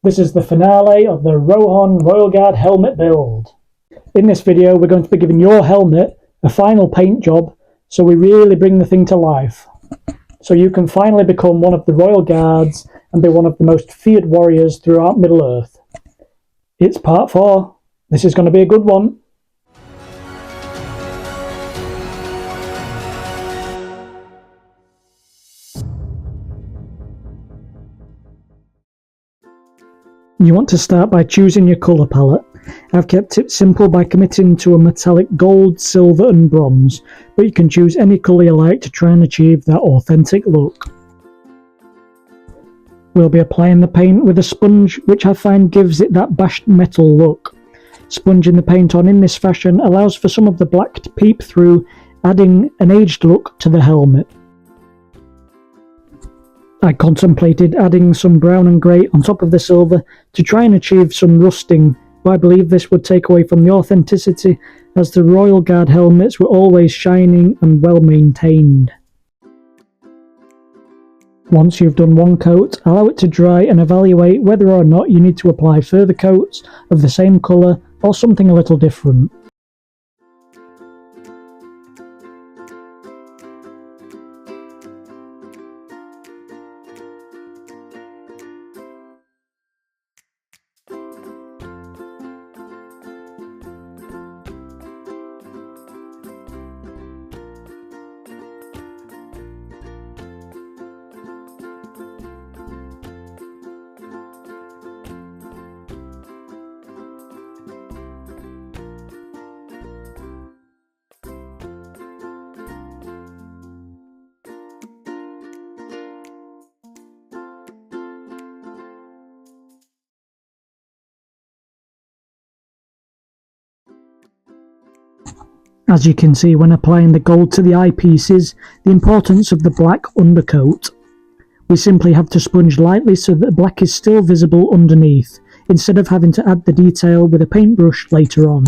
This is the finale of the Rohan Royal Guard helmet build. In this video we're going to be giving your helmet a final paint job so we really bring the thing to life. So you can finally become one of the Royal Guards and be one of the most feared warriors throughout Middle-earth. It's part 4. This is going to be a good one. You want to start by choosing your colour palette. I've kept it simple by committing to a metallic gold, silver and bronze, but you can choose any colour you like to try and achieve that authentic look. We'll be applying the paint with a sponge, which I find gives it that bashed metal look. Sponging the paint on in this fashion allows for some of the black to peep through, adding an aged look to the helmet. I contemplated adding some brown and grey on top of the silver to try and achieve some rusting, but I believe this would take away from the authenticity, as the Royal Guard helmets were always shining and well maintained. Once you've done one coat, allow it to dry and evaluate whether or not you need to apply further coats of the same colour or something a little different. As you can see when applying the gold to the eyepieces, the importance of the black undercoat. We simply have to sponge lightly so that the black is still visible underneath, instead of having to add the detail with a paintbrush later on.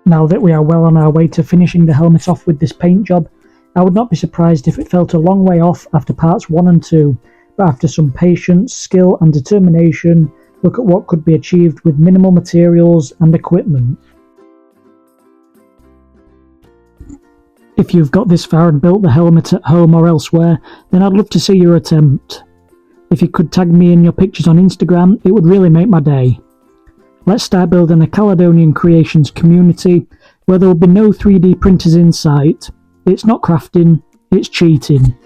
Now that we are well on our way to finishing the helmet off with this paint job, I would not be surprised if it felt a long way off after parts 1 and 2, but after some patience, skill and determination, look at what could be achieved with minimal materials and equipment. If you've got this far and built the helmet at home or elsewhere, then I'd love to see your attempt. If you could tag me in your pictures on Instagram, it would really make my day. Let's start building a Caledonian Creations community where there will be no 3D printers in sight. It's not crafting, it's cheating.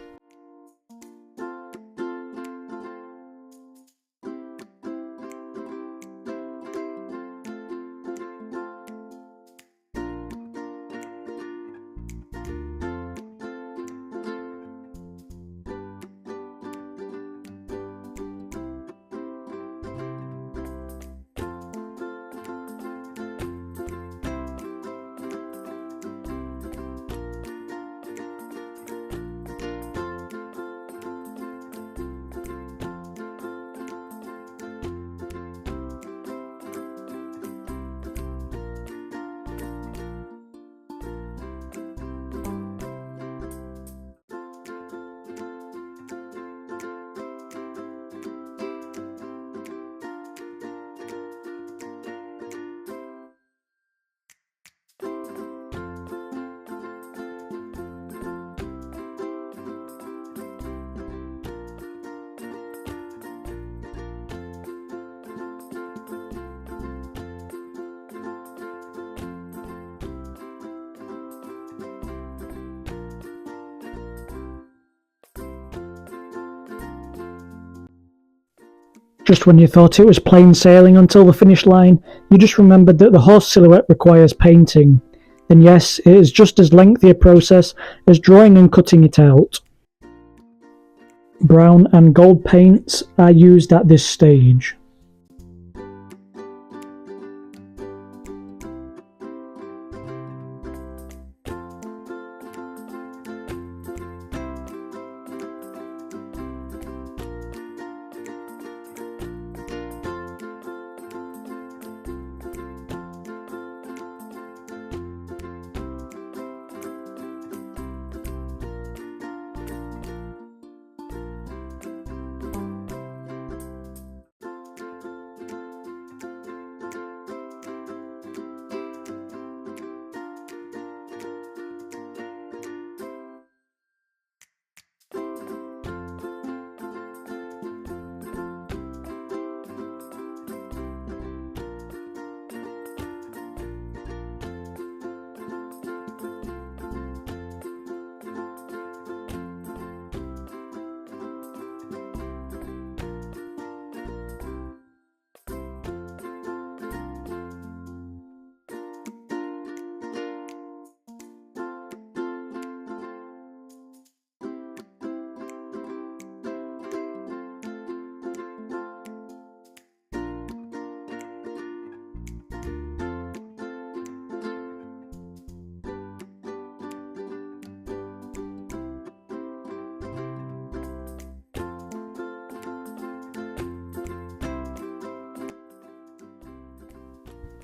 Just when you thought it was plain sailing until the finish line, you just remembered that the horse silhouette requires painting. Then yes, it is just as lengthy a process as drawing and cutting it out. Brown and gold paints are used at this stage.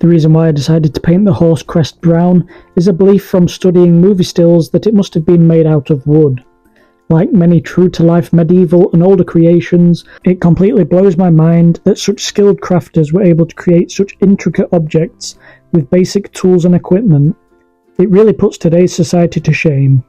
The reason why I decided to paint the horse crest brown is a belief from studying movie stills that it must have been made out of wood. Like many true-to-life medieval and older creations, it completely blows my mind that such skilled crafters were able to create such intricate objects with basic tools and equipment. It really puts today's society to shame.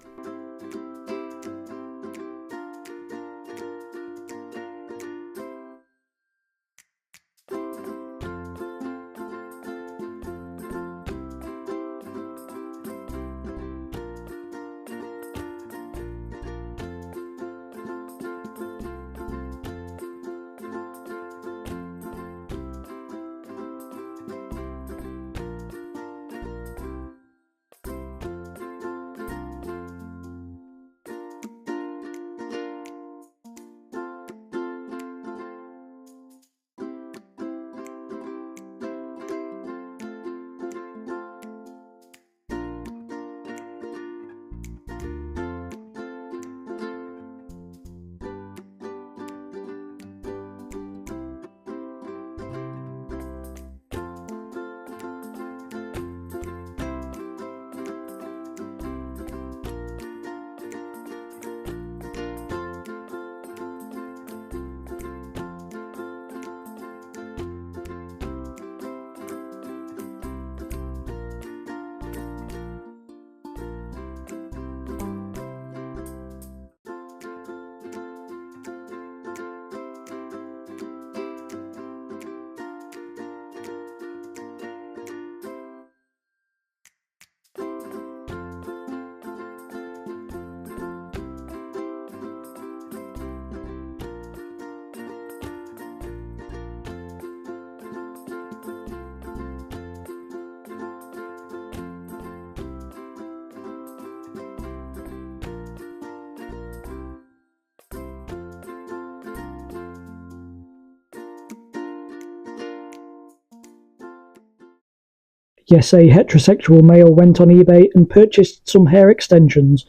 Yes, a heterosexual male went on eBay and purchased some hair extensions,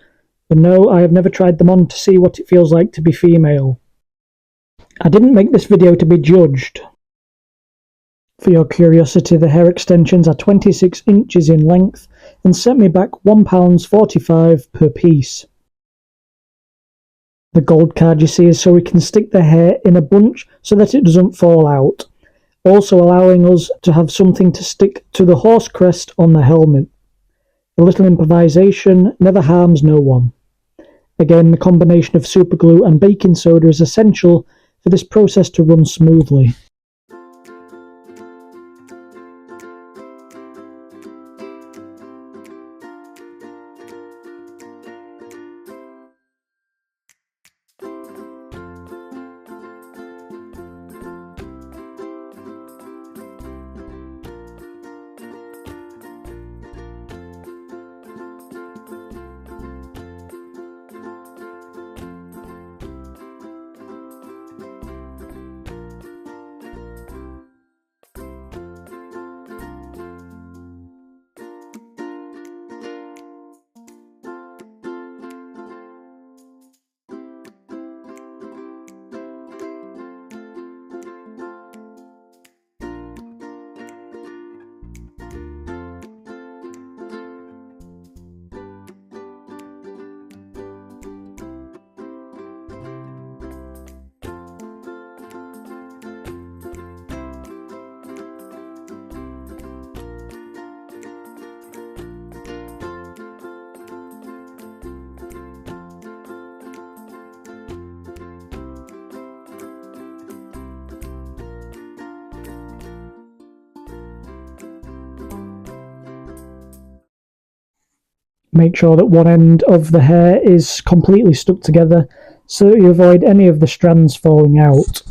but no, I have never tried them on to see what it feels like to be female. I didn't make this video to be judged. For your curiosity, the hair extensions are 26 inches in length and set me back £1.45 per piece. The gold card you see is so we can stick the hair in a bunch so that it doesn't fall out, also allowing us to have something to stick to the horse crest on the helmet. A little improvisation never harms no one. Again, the combination of superglue and baking soda is essential for this process to run smoothly. Make sure that one end of the hair is completely stuck together so that you avoid any of the strands falling out.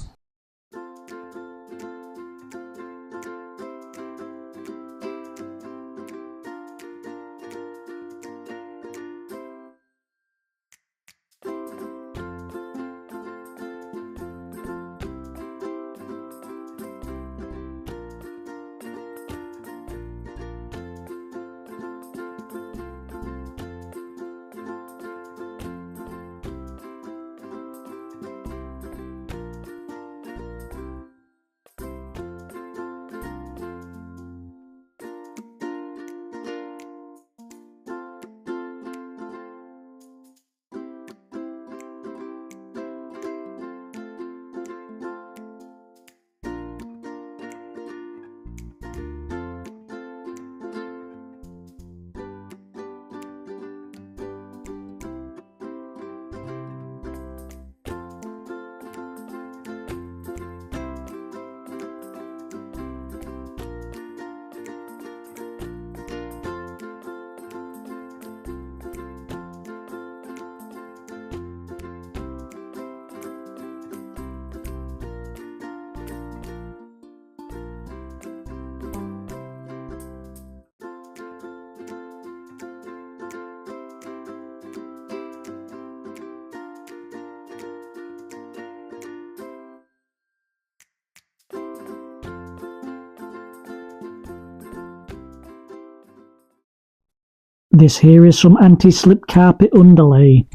This here is some anti-slip carpet underlay.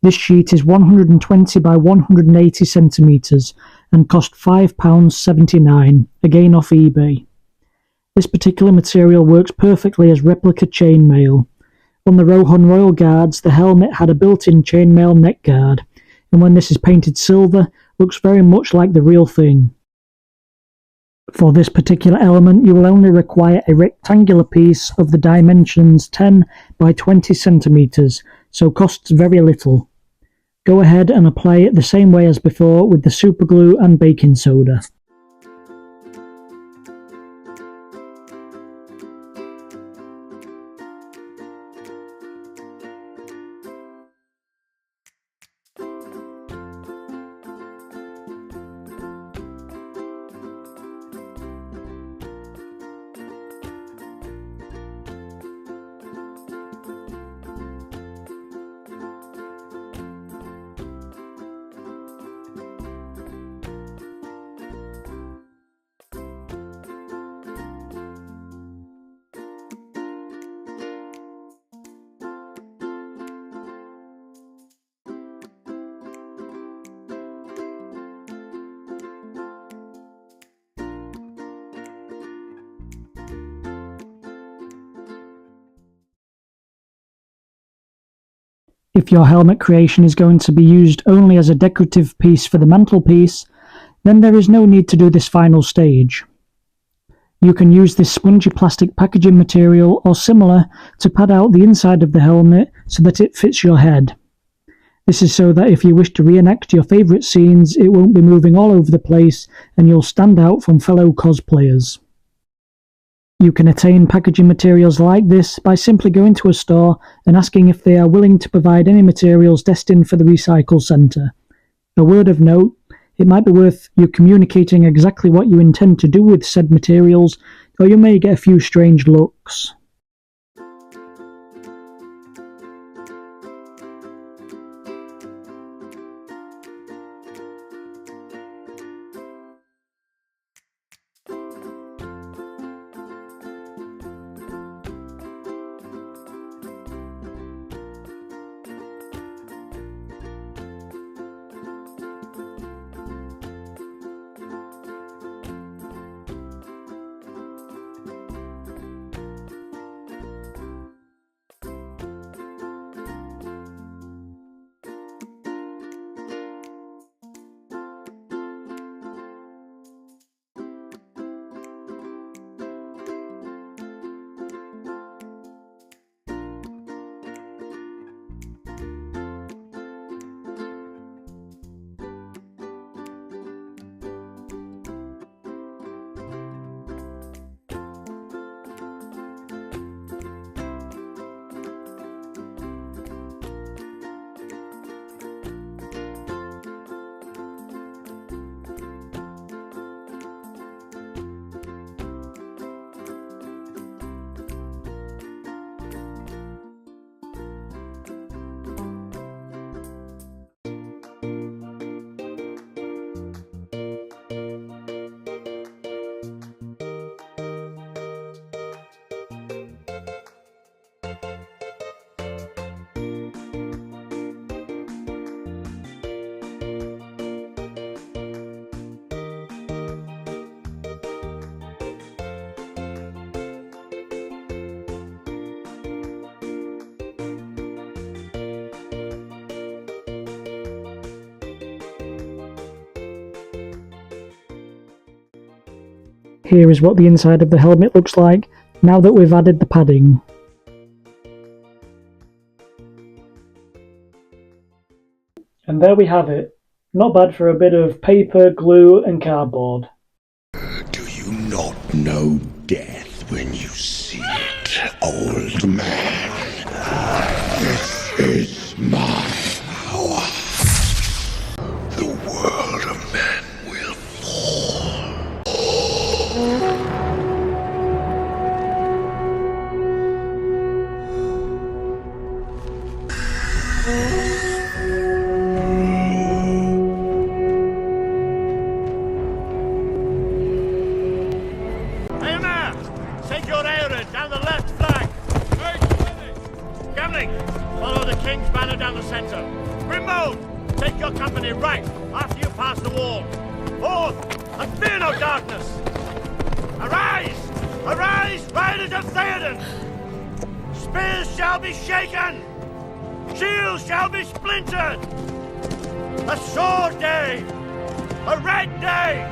This sheet is 120 by 180 centimetres and cost £5.79, again off eBay. This particular material works perfectly as replica chainmail. On the Rohan Royal Guards, the helmet had a built-in chainmail neck guard, and when this is painted silver, looks very much like the real thing. For this particular element, you will only require a rectangular piece of the dimensions 10 by 20 centimetres, so costs very little. Go ahead and apply it the same way as before with the superglue and baking soda. If your helmet creation is going to be used only as a decorative piece for the mantelpiece, then there is no need to do this final stage. You can use this spongy plastic packaging material or similar to pad out the inside of the helmet so that it fits your head. This is so that if you wish to reenact your favourite scenes, it won't be moving all over the place and you'll stand out from fellow cosplayers. You can attain packaging materials like this by simply going to a store and asking if they are willing to provide any materials destined for the recycle centre. A word of note, it might be worth you communicating exactly what you intend to do with said materials, or you may get a few strange looks. Here is what the inside of the helmet looks like, now that we've added the padding. And there we have it. Not bad for a bit of paper, glue and cardboard. Do you not know death when you see it, old man? This is my power. The world of men will fall. Send your air down the left flank! down the center. Remove! Take your company right after you pass the wall. Forth, and fear no darkness! Arise! Arise, riders of Theoden! Spears shall be shaken! Shields shall be splintered! A sword day! A red day!